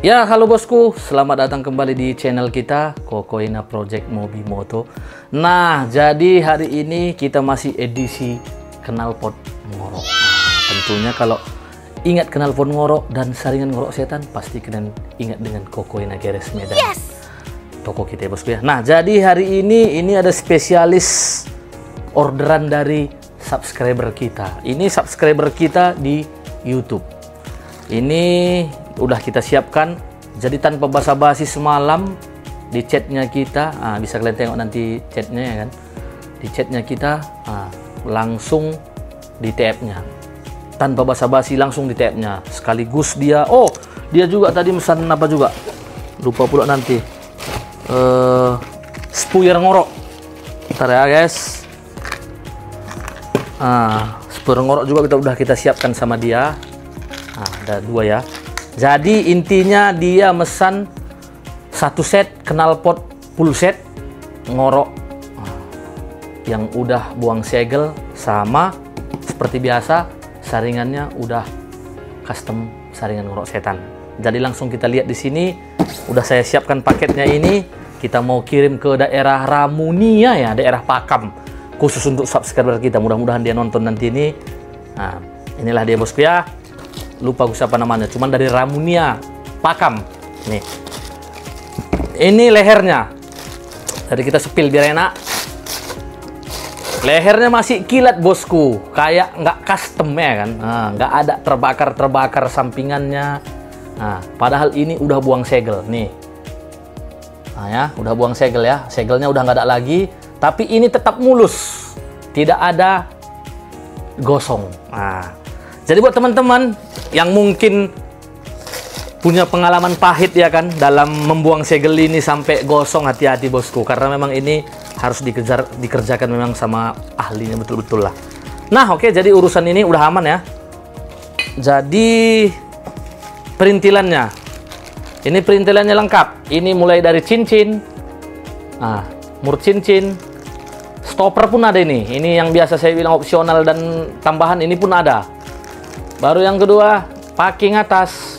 Ya, halo bosku, selamat datang kembali di channel kita Kokoina Project Mobi Moto. Nah, jadi hari ini kita masih edisi knalpot ngorok. Tentunya kalau ingat knalpot ngorok dan saringan ngorok setan, pasti kalian ingat dengan Kokoina Geres Medan. Toko kita ya bosku ya. Nah, jadi hari ini ada spesialis orderan dari subscriber kita. Ini subscriber kita di YouTube. Ini udah kita siapkan, jadi tanpa basa-basi semalam di chatnya kita, bisa kalian tengok nanti chatnya ya kan, di chatnya kita langsung di TF-nya, tanpa basa-basi langsung di TF-nya sekaligus dia. Oh, dia juga tadi pesan apa juga, lupa pula nanti, spuyer ngorok. Ntar ya guys, spuyer ngorok juga udah kita siapkan sama dia. Ada dua ya. Jadi intinya dia mesan satu set knalpot full set ngorok yang udah buang segel, sama seperti biasa saringannya udah custom saringan ngorok setan. Jadi langsung kita lihat di sini, udah saya siapkan paketnya ini. Kita mau kirim ke daerah Ramunia ya, daerah Pakam, khusus untuk subscriber kita. Mudah-mudahan dia nonton nanti ini. Nah, inilah dia bosku ya. Lupa gue siapa namanya, cuman dari Ramunia Pakam nih. Ini lehernya, jadi kita sepil biar enak. Lehernya masih kilat bosku, kayak nggak custom ya kan. Nggak ada terbakar sampingannya. Padahal ini udah buang segel nih. Ya udah buang segel ya, segelnya udah nggak ada lagi, tapi ini tetap mulus, tidak ada gosong. Jadi buat teman-teman yang mungkin punya pengalaman pahit ya kan dalam membuang segel ini sampai gosong, hati-hati bosku, karena memang ini harus dikerjakan memang sama ahlinya betul-betul lah. Nah oke, jadi urusan ini udah aman ya. Jadi perintilannya, ini perintilannya lengkap. Ini mulai dari cincin, mur cincin, stopper pun ada ini. Ini yang biasa saya bilang opsional dan tambahan, ini pun ada. Baru yang kedua, packing atas,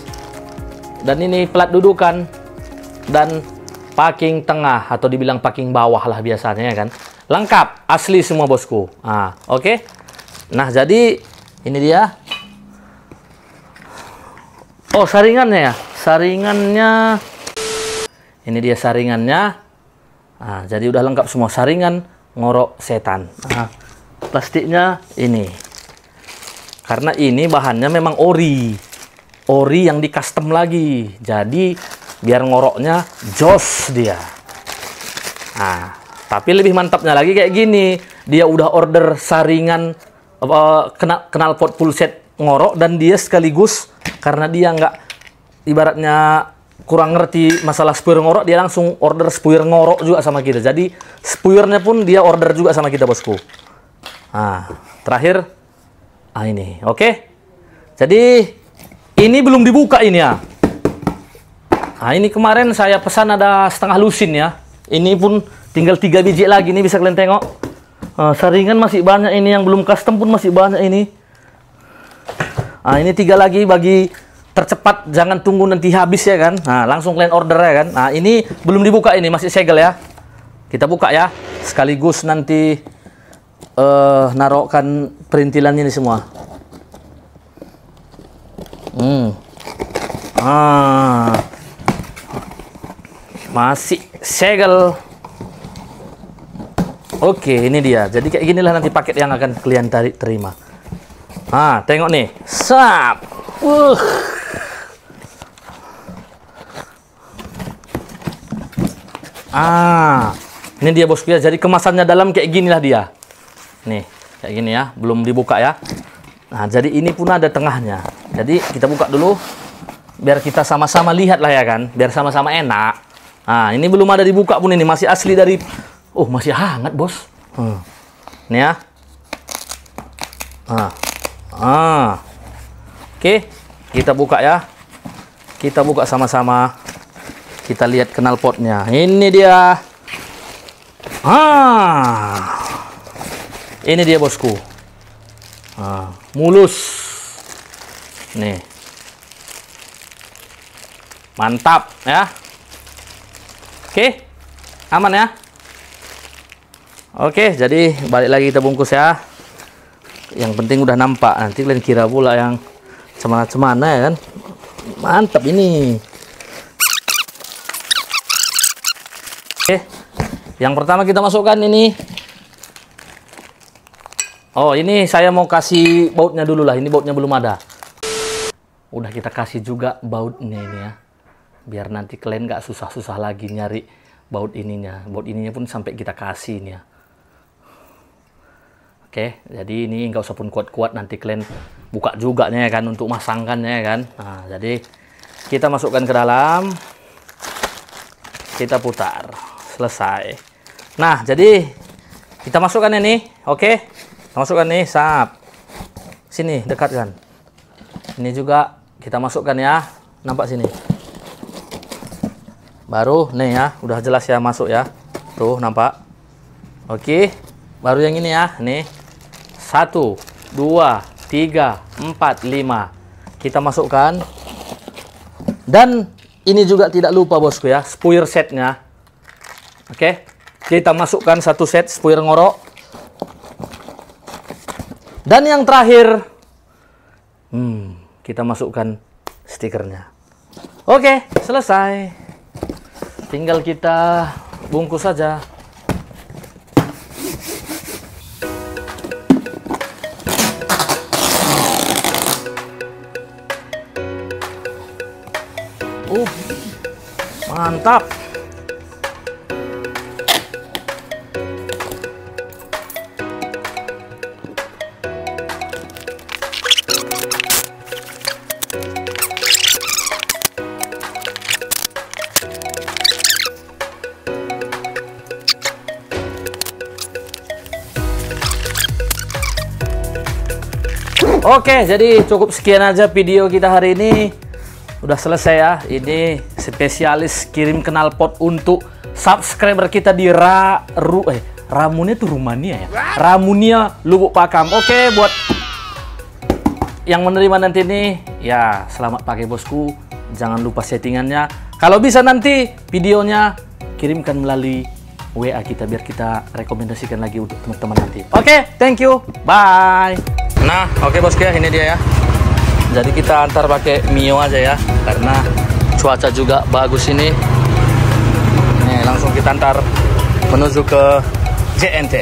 dan ini plat dudukan, dan packing tengah atau dibilang packing bawah lah biasanya ya kan. Lengkap, asli semua bosku. Oke. Nah jadi ini dia. Oh, saringannya ya, saringannya. Ini dia saringannya. Jadi udah lengkap semua, saringan ngorok setan. Plastiknya ini. Karena ini bahannya memang ori yang di custom lagi, jadi biar ngoroknya jos dia. Tapi lebih mantapnya lagi kayak gini, dia udah order saringan knalpot full set ngorok, dan dia sekaligus karena dia nggak, ibaratnya kurang ngerti masalah spuyer ngorok, dia langsung order spuyer ngorok juga sama kita. Jadi spuyernya pun dia order juga sama kita bosku. Terakhir ini, oke. Jadi ini belum dibuka ini ya. Ini kemarin saya pesan ada setengah lusin ya. Ini pun tinggal 3 biji lagi, ini bisa kalian tengok. Saringan masih banyak, ini yang belum custom pun masih banyak ini. Ini 3 lagi, bagi tercepat jangan tunggu nanti habis ya kan. Langsung kalian order ya kan. Ini belum dibuka, ini masih segel ya. Kita buka ya, sekaligus nanti narokkan perintilannya ini semua. Masih segel. Oke, ini dia. Jadi kayak ginilah nanti paket yang akan kalian terima. Tengok nih. Sap. Ini dia bosku ya. Jadi kemasannya dalam kayak ginilah dia. Nih, kayak gini ya, belum dibuka ya. Jadi ini pun ada tengahnya. Jadi kita buka dulu, biar kita sama-sama lihat lah ya kan, biar sama-sama enak. Ini belum ada dibuka pun, ini masih asli dari, masih hangat bos. Ini ya. Oke, kita buka ya. Kita buka sama-sama. Kita lihat knalpotnya. Ini dia. Ini dia bosku. Mulus. Nih. Mantap ya. Oke, aman ya. Oke, jadi balik lagi kita bungkus ya. Yang penting udah nampak. Nanti kalian kira pula yang cemana-cemana ya kan. Mantap ini. Oke, yang pertama kita masukkan ini. Oh, ini saya mau kasih bautnya dulu lah. Ini bautnya belum ada. Udah kita kasih juga bautnya ini ya. Biar nanti kalian nggak susah-susah lagi nyari baut ininya. Baut ininya pun sampai kita kasih ini ya. Oke, jadi ini nggak usah pun kuat-kuat, nanti kalian buka juga nih ya kan untuk masangkannya ya kan. Nah, jadi kita masukkan ke dalam, kita putar, selesai. Nah, jadi kita masukkan ini, oke, masukkan nih, sap, sini dekatkan. Ini juga kita masukkan ya, nampak sini. Baru nih ya, udah jelas ya masuk ya, tuh nampak. Oke, baru yang ini ya, nih. 1, 2, 3, 4, 5 kita masukkan. Dan ini juga tidak lupa bosku ya, spuyer setnya. Oke, kita masukkan 1 set spuyer ngorok. Dan yang terakhir kita masukkan stikernya. Oke, selesai. Tinggal kita bungkus saja. Mantap. Oke, jadi cukup sekian aja video kita hari ini. Udah selesai ya. Ini spesialis kirim knalpot untuk subscriber kita di Ramunia tuh Rumania ya. Ramunia Lubuk Pakam. Oke, buat yang menerima nanti ini ya selamat pakai bosku. Jangan lupa settingannya. Kalau bisa nanti videonya kirimkan melalui WA kita biar kita rekomendasikan lagi untuk teman-teman nanti. Oke, thank you. Bye. Nah, oke bosku ya, ini dia ya. Jadi kita antar pakai Mio aja ya, karena cuaca juga bagus ini. Nih, langsung kita antar menuju ke JNT.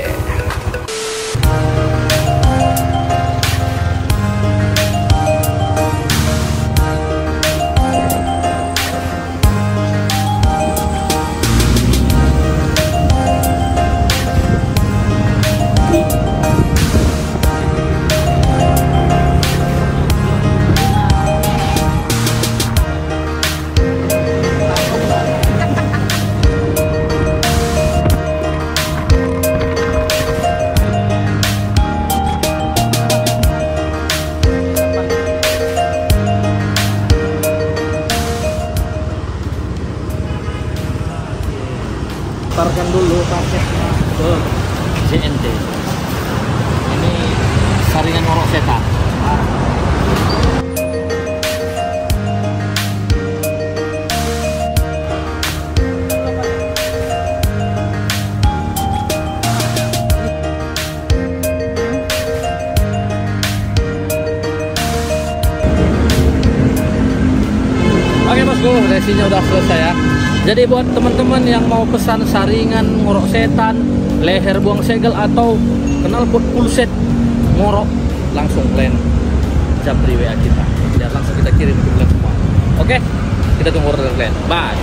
Antarkan dulu paketnya ke JNT. Ini saringan ngorok setan. Oke bosku, resinya udah selesai ya. Jadi buat teman-teman yang mau pesan saringan ngorok setan, leher buang segel atau knalpot full set ngorok, langsung kalian japri WA kita. Biar langsung kita kirim ke kalian semua. Oke, kita tunggu order kalian. Bye.